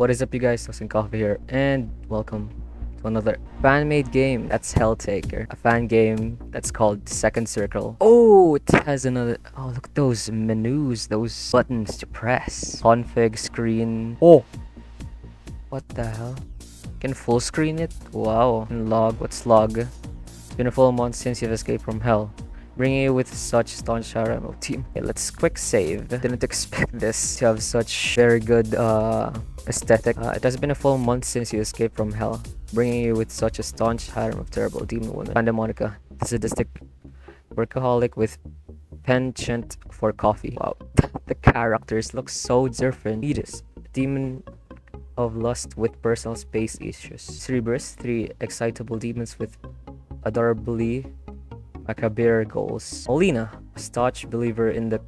What is up, you guys? Toasting Coffee here, and welcome to another fan-made game. That's Helltaker, a fan game that's called Second Circle. Oh, it has another. Oh, look at those menus, those buttons to press. Config screen. Oh, what the hell? Can full screen it? Wow. And log. What's log? It's been a full month since you've escaped from hell, bringing you with such staunch RMO team. Okay, let's quick save. Didn't expect this to have such very good aesthetic. It has been a full month since you escaped from hell, bringing you with such a staunch harem of terrible demon women. Pandemonica, the sadistic workaholic with penchant for coffee. Wow, the characters look so different. Edis, demon of lust with personal space issues. Cerebrus, three excitable demons with adorably macabre goals. Molina, a staunch believer in the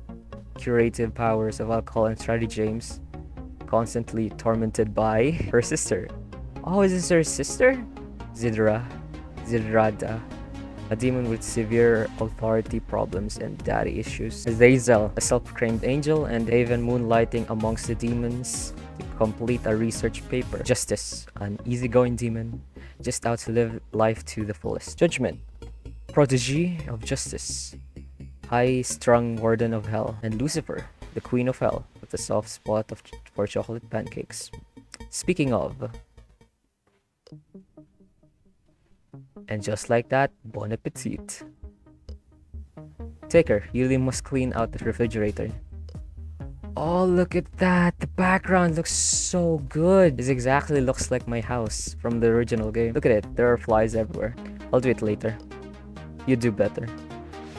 curative powers of alcohol and stratagems, constantly tormented by her sister. Oh, is this her sister? Zidrada, a demon with severe authority problems and daddy issues. Azazel, a self-proclaimed angel and even moonlighting amongst the demons to complete a research paper. Justice, an easygoing demon, just out to live life to the fullest. Judgment, protege of justice, high-strung warden of hell. And Lucifer, the queen of hell, with a soft spot for chocolate pancakes. Speaking of, and just like that, bon appetit. Taker, you really must clean out the refrigerator. Oh, look at that! The background looks so good. This exactly looks like my house from the original game. Look at it, there are flies everywhere. I'll do it later. You do better.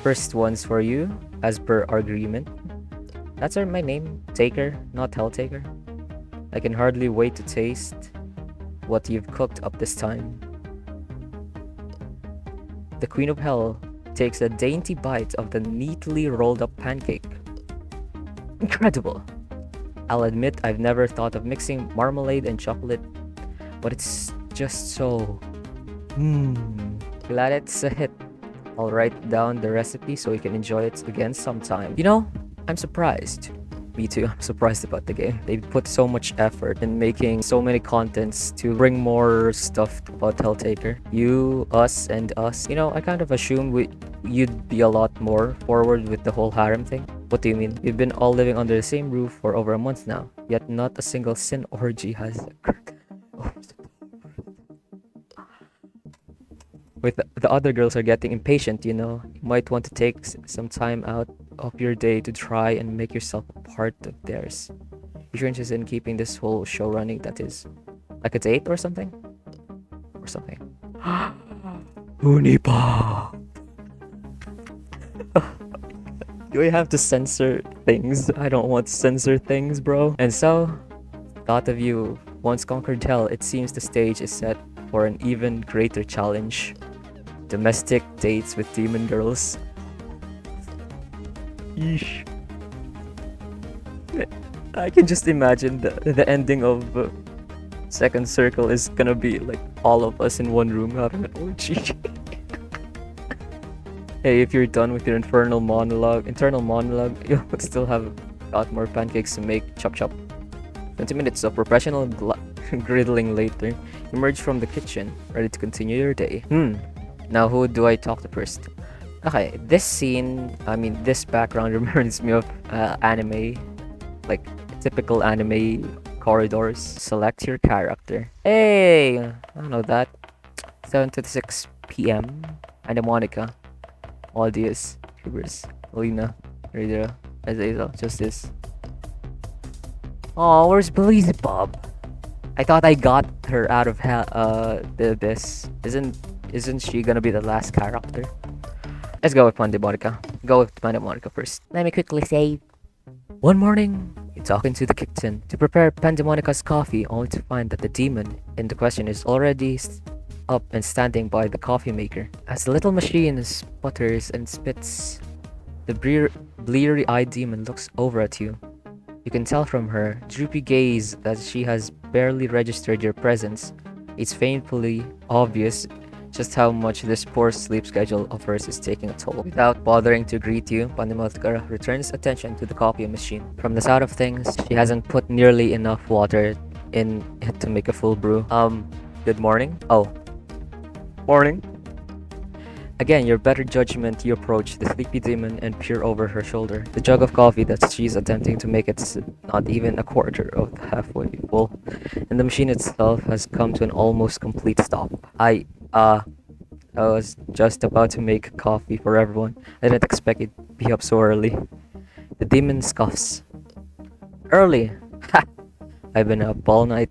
First one's for you, as per our agreement. That's my name, Taker, not Helltaker. I can hardly wait to taste what you've cooked up this time. The Queen of Hell takes a dainty bite of the neatly rolled up pancake. Incredible! I'll admit I've never thought of mixing marmalade and chocolate, but it's just so... Glad it's a hit. I'll write down the recipe so we can enjoy it again sometime. You know, I'm surprised. Me too, I'm surprised about the game. They put so much effort in making so many contents to bring more stuff about Helltaker. You, us, and us. You know, I kind of assumed you'd be a lot more forward with the whole harem thing. What do you mean? We've been all living under the same roof for over a month now, yet not a single sin orgy has occurred. With the other girls are getting impatient, you know. You might want to take some time out of your day to try and make yourself a part of theirs. If you're interested in keeping this whole show running, that is. Like a date or something? Or something. Unipa! Do I have to censor things? I don't want to censor things, bro. And so, thought of you once conquered hell, it seems the stage is set for an even greater challenge. Domestic dates with demon girls. Yeesh. I can just imagine the ending of Second Circle is gonna be like all of us in one room having an orgy. Hey, if you're done with your internal monologue, you'll still have got more pancakes to make. Chop chop. 20 minutes of professional griddling later, emerge from the kitchen, ready to continue your day. Now who do I talk to first? Okay, this scene, this background reminds me of anime, like typical anime corridors. Select your character. Hey, I don't know that. 7:36 p.m. Monica, Audius, Hubris, Lena, Radira, Azazel, Justice. Oh, where's Beelzebub? I thought I got her out of the abyss. Isn't she gonna be the last character? Let's go with Pandemonica. Go with Pandemonica first. Let me quickly save. One morning, you're talking to the kitchen to prepare Pandemonica's coffee, only to find that the demon in the question is already up and standing by the coffee maker. As the little machine sputters and spits, the bleary-eyed demon looks over at you. You can tell from her droopy gaze that she has barely registered your presence. It's painfully obvious just how much this poor sleep schedule of hers is taking a toll. Without bothering to greet you, Pandemotica returns attention to the coffee machine. From the sound of things, she hasn't put nearly enough water in it to make a full brew. Good morning. Oh, morning. Again, your better judgment, you approach the sleepy demon and peer over her shoulder. The jug of coffee that she's attempting to make it's not even a quarter of the halfway full, and the machine itself has come to an almost complete stop. I was just about to make coffee for everyone. I didn't expect it to be up so early. The demon scoffs. Early? Ha! I've been up all night.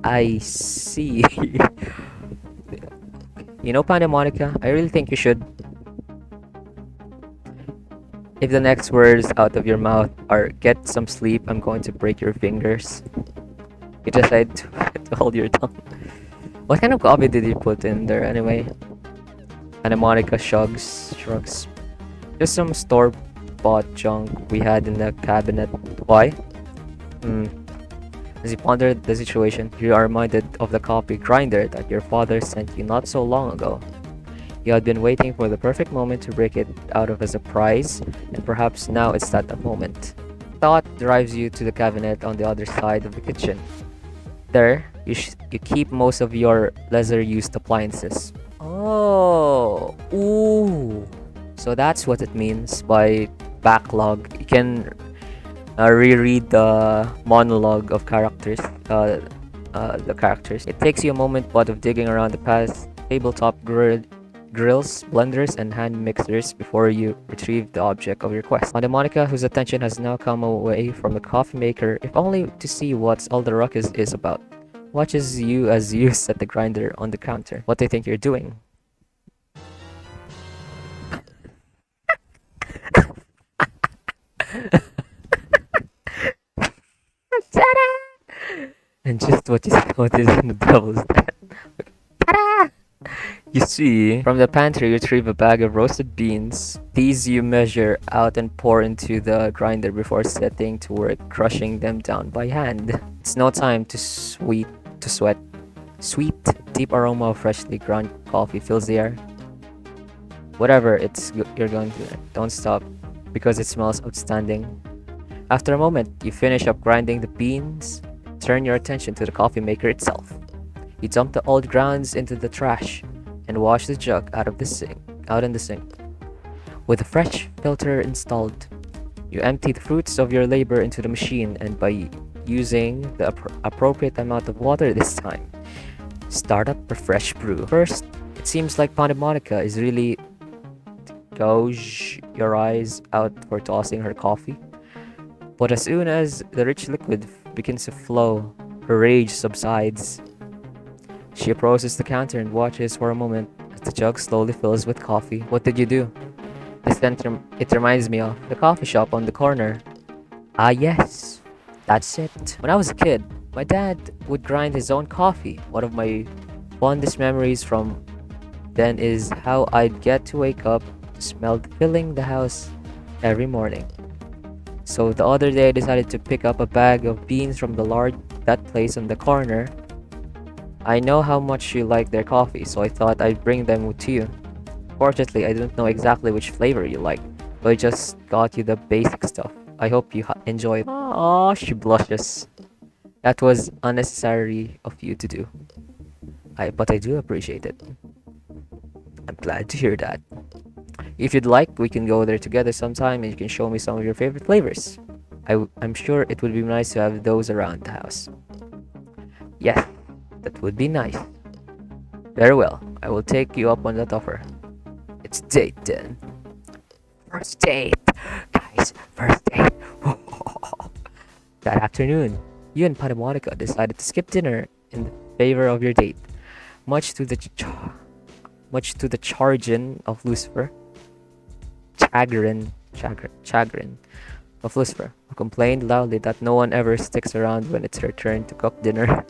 I see. You know, Panda Monica, I really think you should. If the next words out of your mouth are get some sleep, I'm going to break your fingers. You decide to hold your tongue. What kind of coffee did you put in there anyway? Panda Monica shrugs. Just some store-bought junk we had in the cabinet. Why? Hmm. As you ponder the situation, you are reminded of the coffee grinder that your father sent you not so long ago. You had been waiting for the perfect moment to break it out of as a prize, and perhaps now it's that moment. Thought drives you to the cabinet on the other side of the kitchen. There, you keep most of your lesser-used appliances. Oh, ooh. So that's what it means by backlog. You can reread the monologue of the characters. It takes you a moment but of digging around the past tabletop grills, blenders, and hand mixers before you retrieve the object of your quest. Monica, whose attention has now come away from the coffee maker, if only to see what all the ruckus is about, watches you as you set the grinder on the counter. What do you think you're doing? And just what is in the devil's that? Ta-da! You see, from the pantry you retrieve a bag of roasted beans. These you measure out and pour into the grinder before setting to work crushing them down by hand. It's no time to sweat. Sweet, deep aroma of freshly ground coffee fills the air. Whatever you're going to do, don't stop, because it smells outstanding. After a moment, you finish up grinding the beans. Turn your attention to the coffee maker itself. You dump the old grounds into the trash and wash the jug out in the sink. With a fresh filter installed, you empty the fruits of your labor into the machine, and by using the appropriate amount of water this time, start up a fresh brew. First, it seems like Monica is really gouge your eyes out for tossing her coffee. But as soon as the rich liquid begins to flow, her rage subsides. She approaches the counter and watches for a moment as the jug slowly fills with coffee. What did you do? It reminds me of the coffee shop on the corner. Ah yes, that's it. When I was a kid, my dad would grind his own coffee. One of my fondest memories from then is how I'd get to wake up to smell filling the house every morning. So the other day I decided to pick up a bag of beans from that place on the corner. I know how much you like their coffee, so I thought I'd bring them to you. Fortunately, I didn't know exactly which flavor you like, but I just got you the basic stuff. I hope you enjoy it. Oh, she blushes. That was unnecessary of you to do. But I do appreciate it. I'm glad to hear that. If you'd like, we can go there together sometime and you can show me some of your favorite flavors. I'm sure it would be nice to have those around the house. Yes, that would be nice. Very well, I will take you up on that offer. It's date then. First date! Guys, first date! That afternoon, you and Monica decided to skip dinner in favor of your date, much to the chagrin of Lucifer. Chagrin of Lucifer, who complained loudly that no one ever sticks around when it's her turn to cook dinner.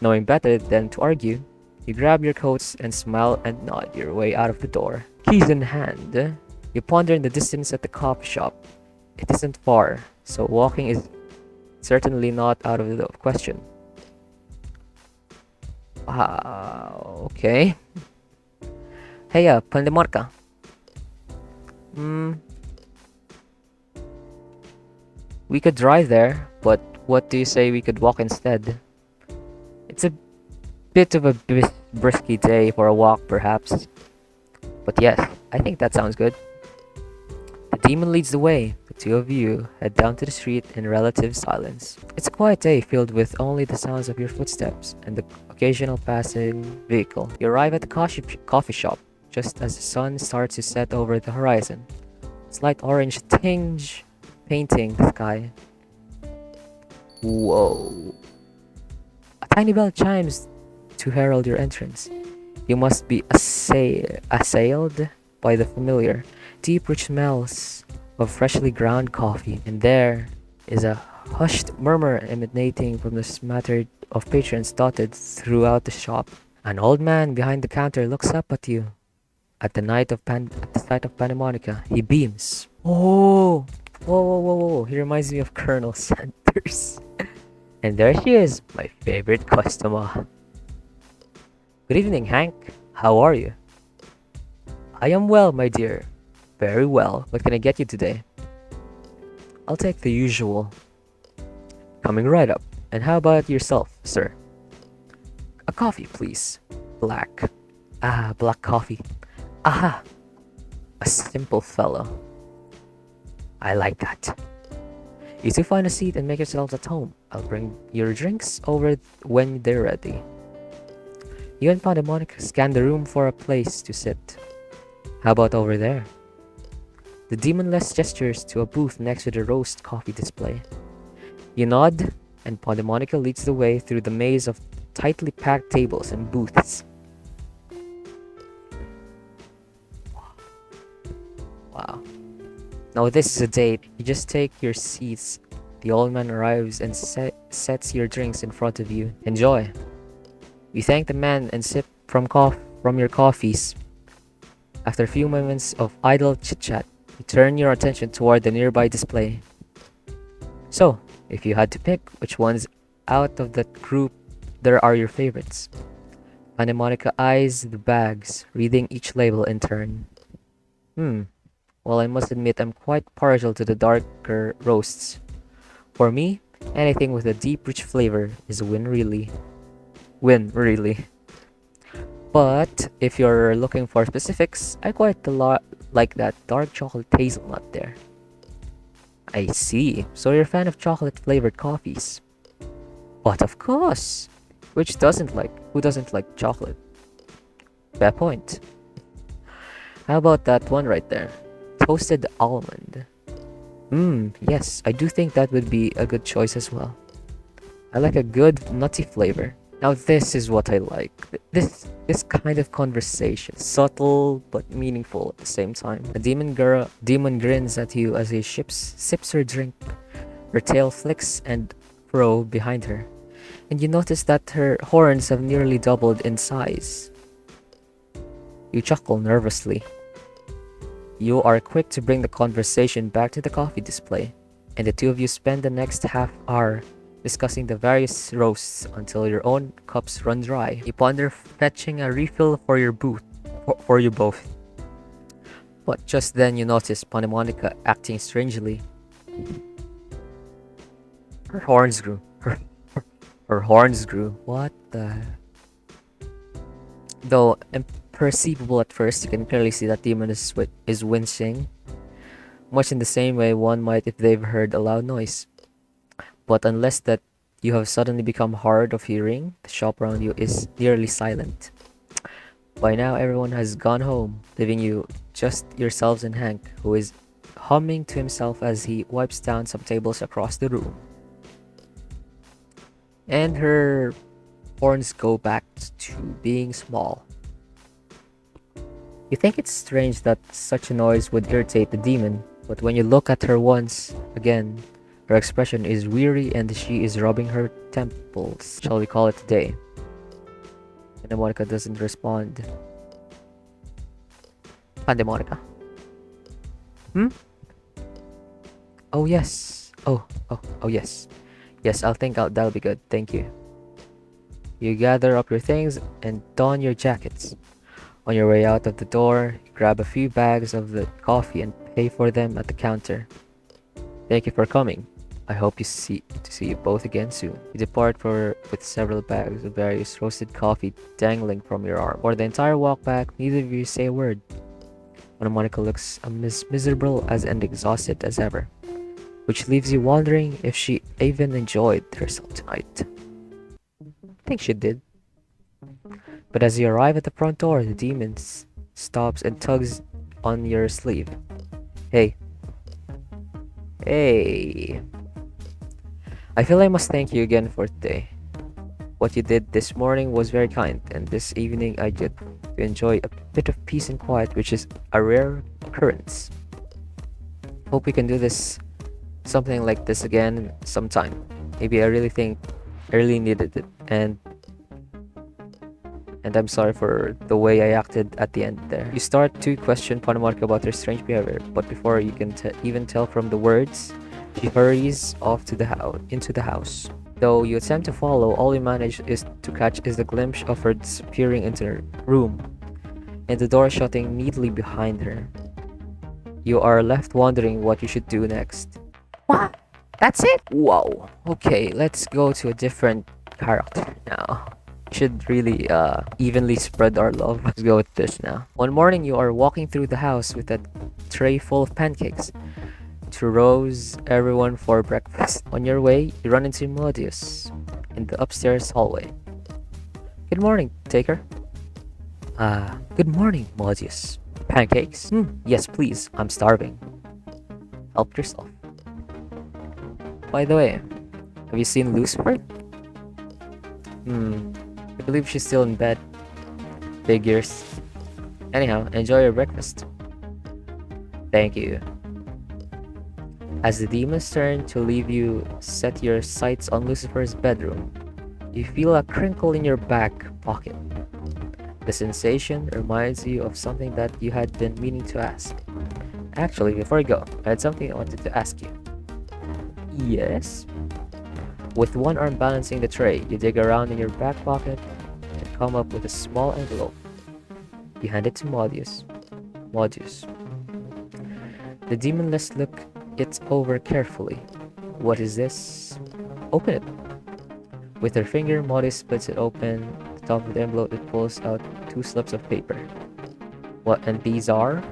Knowing better than to argue, you grab your coats and smile and nod your way out of the door. Keys in hand, you ponder in the distance at the coffee shop. It isn't far, so walking is certainly not out of the question. Okay. Hey, Pandemorka. We could drive there, but What do you say we could walk instead? It's a bit of a brisky day for a walk, perhaps. But yes, I think that sounds good. The demon leads the way. The two of you head down to the street in relative silence. It's a quiet day filled with only the sounds of your footsteps and the occasional passing vehicle. You arrive at the coffee shop just as the sun starts to set over the horizon. Slight orange tinge painting the sky. Whoa. A tiny bell chimes to herald your entrance. You must be assailed by the familiar, deep rich smells of freshly ground coffee, and there is a hushed murmur emanating from the smatter of patrons dotted throughout the shop. An old man behind the counter looks up at you. At the sight of Pandemonica, he beams. Oh, whoa! He reminds me of Colonel Sanders. And there she is, my favorite customer. Good evening, Hank. How are you? I am well, my dear. Very well. What can I get you today? I'll take the usual. Coming right up. And how about yourself, sir? A coffee, please. Black. Ah, black coffee. Aha! A simple fellow. I like that. You two find a seat and make yourselves at home. I'll bring your drinks over when they're ready. You and Pandemonica scan the room for a place to sit. How about over there? The demonless gestures to a booth next to the roast coffee display. You nod, and Pandemonica leads the way through the maze of tightly packed tables and booths. Wow. Now this is a date. You just take your seats. The old man arrives and sets your drinks in front of you. Enjoy. You thank the man and sip from your coffees. After a few moments of idle chit-chat, you turn your attention toward the nearby display. So, if you had to pick which ones out of that group there are your favorites. Pandemonica eyes the bags, reading each label in turn. Well, I must admit I'm quite partial to the darker roasts. For me, anything with a deep, rich flavor is a win, really. But if you're looking for specifics, I quite a lot like that dark chocolate hazelnut there. I see. So you're a fan of chocolate flavored coffees. But of course! Who doesn't like chocolate? Fair point. How about that one right there? Toasted almond. Yes, I do think that would be a good choice as well. I like a good nutty flavor. Now this is what I like. This kind of conversation. Subtle but meaningful at the same time. A demon grins at you as he sips her drink. Her tail flicks and fro behind her. And you notice that her horns have nearly doubled in size. You chuckle nervously. You are quick to bring the conversation back to the coffee display, and the two of you spend the next half hour discussing the various roasts until your own cups run dry. You ponder fetching a refill for your for you both. But just then you notice Pandemonica acting strangely. Her horns grew. Her horns grew. What the? Though imperceivable at first, you can clearly see that demon is wincing, much in the same way one might if they've heard a loud noise. But unless that you have suddenly become hard of hearing, the shop around you is nearly silent. By now, everyone has gone home, leaving you just yourselves and Hank, who is humming to himself as he wipes down some tables across the room. And her horns go back to being small. You think it's strange that such a noise would irritate the demon, but when you look at her once again, her expression is weary and she is rubbing her temples. Shall we call it a day? Pandemonica doesn't respond. Pandemonica? Oh yes. Oh yes. Yes, that'll be good. Thank you. You gather up your things and don your jackets. On your way out of the door, you grab a few bags of the coffee and pay for them at the counter. Thank you for coming. I hope to see you both again soon. You depart with several bags of various roasted coffee dangling from your arm. For the entire walk back, neither of you say a word. Monica looks as miserable as and exhausted as ever, which leaves you wondering if she even enjoyed herself tonight. I think she did. But as you arrive at the front door, the demon stops and tugs on your sleeve. Hey. Hey. I feel I must thank you again for today. What you did this morning was very kind, and this evening I get to enjoy a bit of peace and quiet, which is a rare occurrence. Hope we can do something like this again sometime. Maybe I really needed it, and I'm sorry for the way I acted at the end there. You start to question Panamarca about her strange behavior, but before you can even tell from the words, she hurries off to into the house. Though you attempt to follow, all you manage to catch is the glimpse of her disappearing into her room, and the door shutting neatly behind her. You are left wondering what you should do next. What? That's it? Whoa. Okay, let's go to a different character now. Should really evenly spread our love. Let's go with this now. One morning you are walking through the house with a tray full of pancakes to rouse everyone for breakfast. On your way, you run into Melodius in the upstairs hallway. Good morning, Taker. Good morning, Melodius. Pancakes? Yes, please. I'm starving. Help yourself. By the way, have you seen Lucifer? I believe she's still in bed. Figures. Anyhow, enjoy your breakfast. Thank you. As the demons turn to leave you, set your sights on Lucifer's bedroom. You feel a crinkle in your back pocket. The sensation reminds you of something that you had been meaning to ask. Actually, before you go, I had something I wanted to ask you. Yes? With one arm balancing the tray, you dig around in your back pocket and come up with a small envelope. You hand it to Modius. The demon lets look it over carefully. What is this? Open it. With her finger, Modius splits it open. At the top of the envelope, it pulls out 2 slips of paper. What? And these are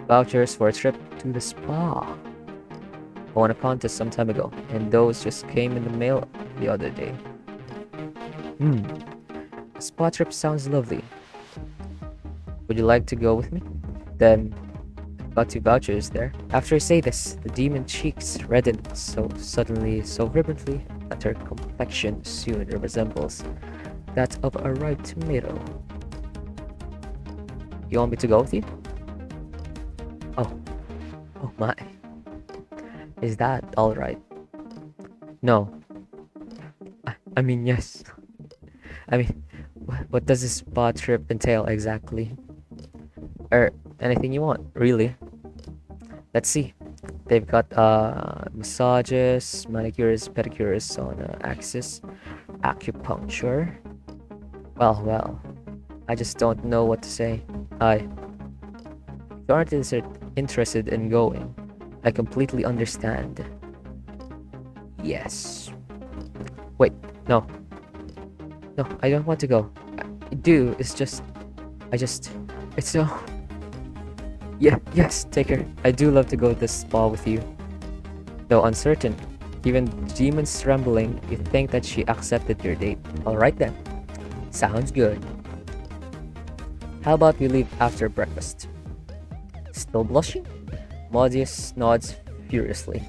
vouchers for a trip to the spa. I won a contest some time ago, and those just came in the mail the other day. Spa trip sounds lovely. Would you like to go with me? Then, I've got 2 vouchers there. After I say this, the demon cheeks redden so suddenly, so vibrantly, that her complexion soon resembles that of a ripe tomato. You want me to go with you? Oh my. Is that alright? No. I mean, yes. I mean, what does this spa trip entail exactly? Or anything you want, really. Let's see. They've got massages, manicures, pedicures on axis, acupuncture. Well, I just don't know what to say. If you aren't interested in going, I completely understand. Yes. Wait, no, I don't want to go. I do. It's so. Yeah, yes, Taker. I do love to go to the spa with you. Though uncertain, even demons trembling, you think that she accepted your date. Alright then. Sounds good. How about we leave after breakfast? Still blushing? Modius nods furiously.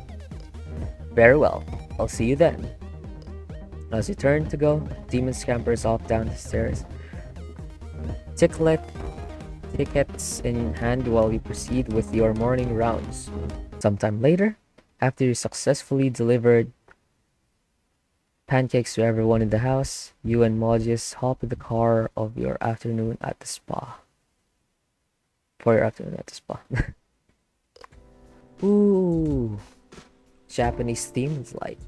Very well. I'll see you then. As you turn to go, demon scampers off down the stairs. Tickets in hand while you proceed with your morning rounds. Sometime later, after you successfully delivered pancakes to everyone in the house, you and Modius hop in the car of your afternoon at the spa. For your afternoon at the spa. Ooh, Japanese themed like.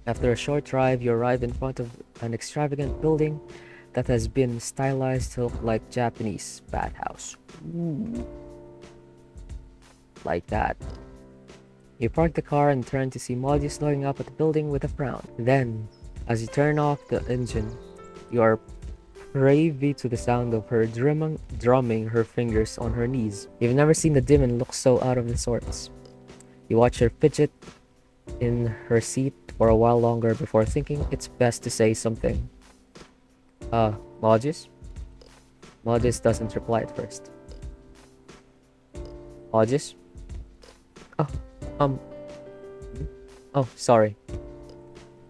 After a short drive, you arrive in front of an extravagant building that has been stylized to look like Japanese bathhouse. Ooh. Like that. You park the car and turn to see Modius looking up at the building with a frown. Then, as you turn off the engine, you are privy to the sound of her drumming her fingers on her knees. You've never seen the demon look so out of the sorts. You watch her fidget in her seat for a while longer before thinking it's best to say something. Modius? Modius doesn't reply at first. Modius? Oh, um... Oh, sorry.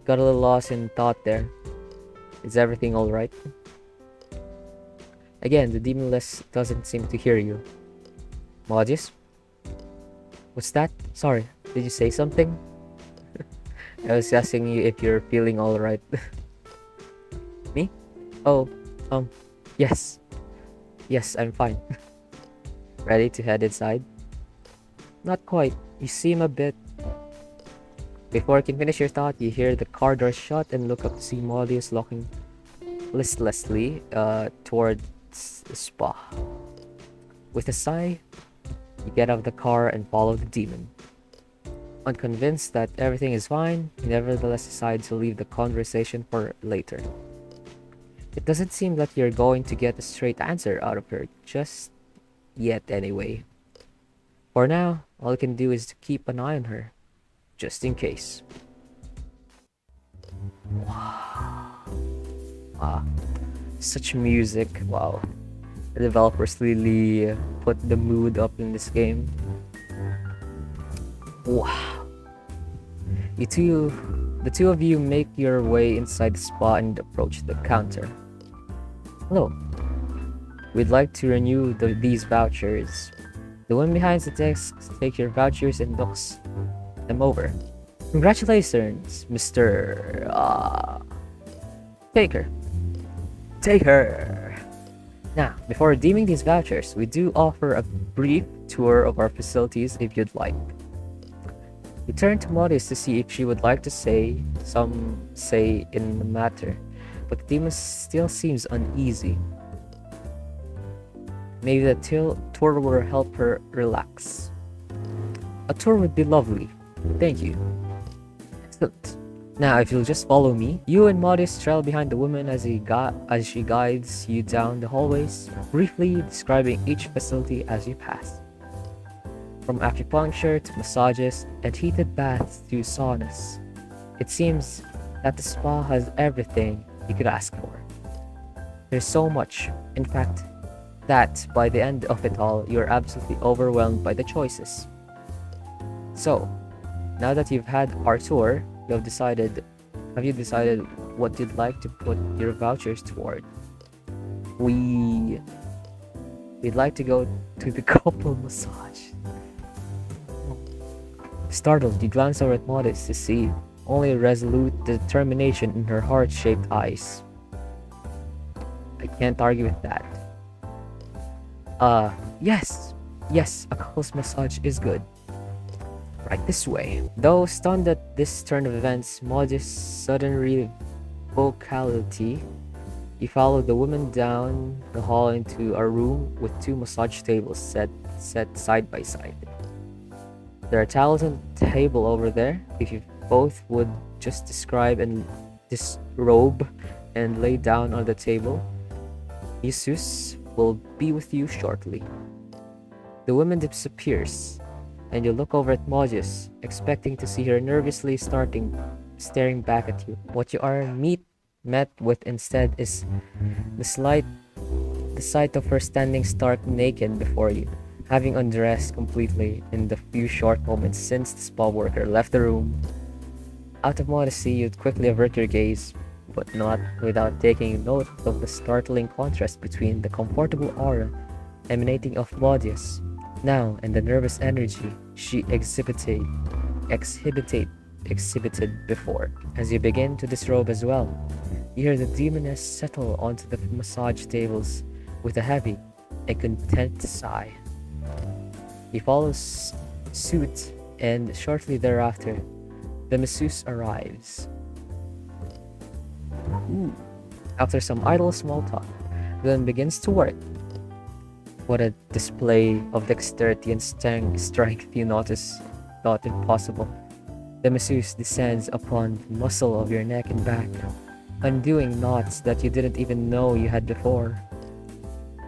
Got a little lost in thought there. Is everything alright? Again, the demonless doesn't seem to hear you. Modius? What's that? Sorry, did you say something? I was asking you if you're feeling alright. Me? Oh, yes. Yes, I'm fine. Ready to head inside? Not quite. You seem a bit... Before you can finish your thought, you hear the car door shut and look up to see Modius looking listlessly towards the spa. With a sigh, you get out of the car and follow the demon. Unconvinced that everything is fine, you nevertheless decide to leave the conversation for later. It doesn't seem that you're going to get a straight answer out of her just yet anyway. For now, all you can do is to keep an eye on her, just in case. Wow. Such music, wow. The developers really put the mood up in this game. Wow. The two of you make your way inside the spa and approach the counter. Hello. We'd like to renew these vouchers. The woman behind the desk takes your vouchers and looks them over. Congratulations, Mr. Taker. Taker. Now, before redeeming these vouchers, we do offer a brief tour of our facilities if you'd like. We turn to Modius to see if she would like to say in the matter, but the demon still seems uneasy. Maybe the tour will help her relax. A tour would be lovely. Thank you. Excellent. Now, if you'll just follow me, you and Modius trail behind the woman as she guides you down the hallways, briefly describing each facility as you pass. From acupuncture to massages and heated baths to saunas, it seems that the spa has everything you could ask for. There's so much, in fact, that by the end of it all, you're absolutely overwhelmed by the choices. So, now that you've had our tour, have you decided what you'd like to put your vouchers toward? We'd like to go to the couple massage. Startled, you glance over at Modius to see only resolute determination in her heart-shaped eyes. I can't argue with that. Yes, a couple's massage is good. Right this way. Though stunned at this turn of events, Modius' sudden vocality, you follow the woman down the hall into a room with two massage tables set side by side. There are towels on the table over there. If you both would just describe and disrobe and lay down on the table, Jesus will be with you shortly. The woman disappears, and you look over at Modius, expecting to see her nervously staring back at you. What you are met with instead is the sight of her standing stark naked before you, having undressed completely in the few short moments since the spa worker left the room. Out of modesty, you'd quickly avert your gaze, but not without taking note of the startling contrast between the comfortable aura emanating of Modius now and the nervous energy she exhibited before. As you begin to disrobe as well, you hear the demoness settle onto the massage tables with a heavy and content sigh. He follows suit, and shortly thereafter, the masseuse arrives. After some idle small talk, then begins to work. What a display of dexterity and strength you notice thought impossible. The masseuse descends upon the muscle of your neck and back, undoing knots that you didn't even know you had before.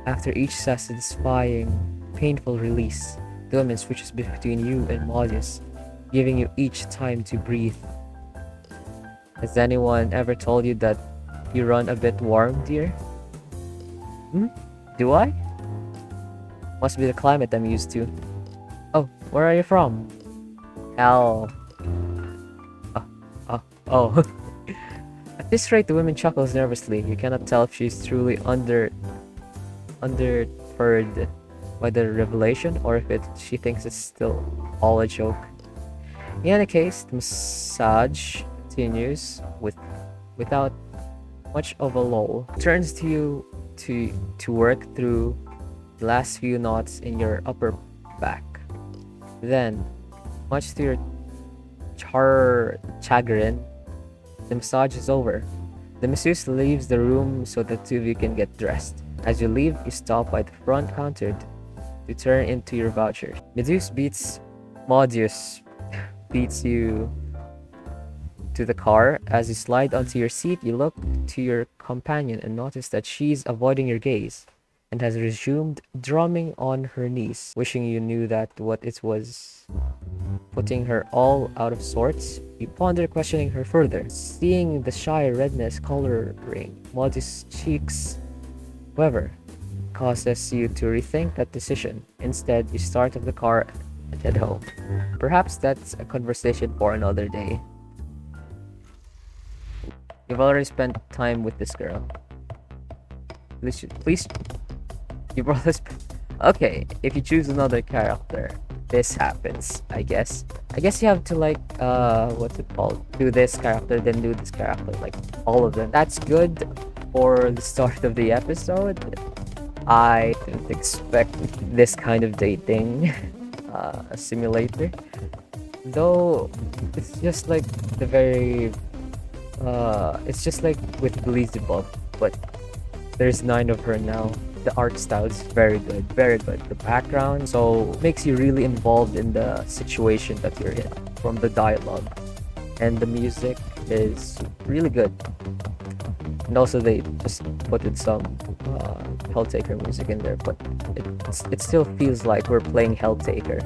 After each satisfying, painful release, the woman switches between you and Maudius, giving you each time to breathe. Has anyone ever told you that you run a bit warm, dear? Hmm? Do I? Must be the climate I'm used to. Oh, where are you from? Hell. Oh. At this rate, the woman chuckles nervously. You cannot tell if she's truly underfurred by the revelation or if she thinks it's still all a joke. In any case, the massage continues without much of a lull. Turns to you to work through the last few knots in your upper back. Then, much to your chagrin, the massage is over. The masseuse leaves the room so the two of you can get dressed. As you leave, you stop by the front counter to turn into your voucher. Maudius beats you to the car. As you slide onto your seat, you look to your companion and notice that she's avoiding your gaze and has resumed drumming on her knees, wishing you knew that what it was putting her all out of sorts. You ponder questioning her further, seeing the shy redness coloring Maudius' cheeks. However, causes you to rethink that decision. Instead, you start up the car and head home. Perhaps that's a conversation for another day. You've already spent time with this girl. Please, you've already okay, if you choose another character, this happens, I guess. I guess you have to like, what's it called? Do this character, then do this character, like all of them. That's good for the start of the episode. I didn't expect this kind of dating simulator. Though, it's just like the very, it's just like with Beelzebub, but there's 9 of her now. The art style is very good, very good. The background so makes you really involved in the situation that you're in from the dialogue, and the music is really good. And also they just put in some Helltaker music in there, but it still feels like we're playing Helltaker,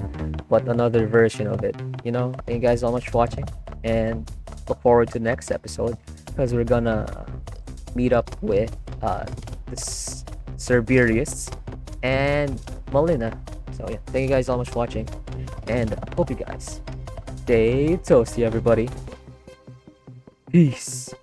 but another version of it. You know. Thank you guys so much for watching, and look forward to next episode because we're gonna meet up with this Cerberus and Melina. So yeah, thank you guys so much for watching, and hope you guys stay toasty, everybody. Peace.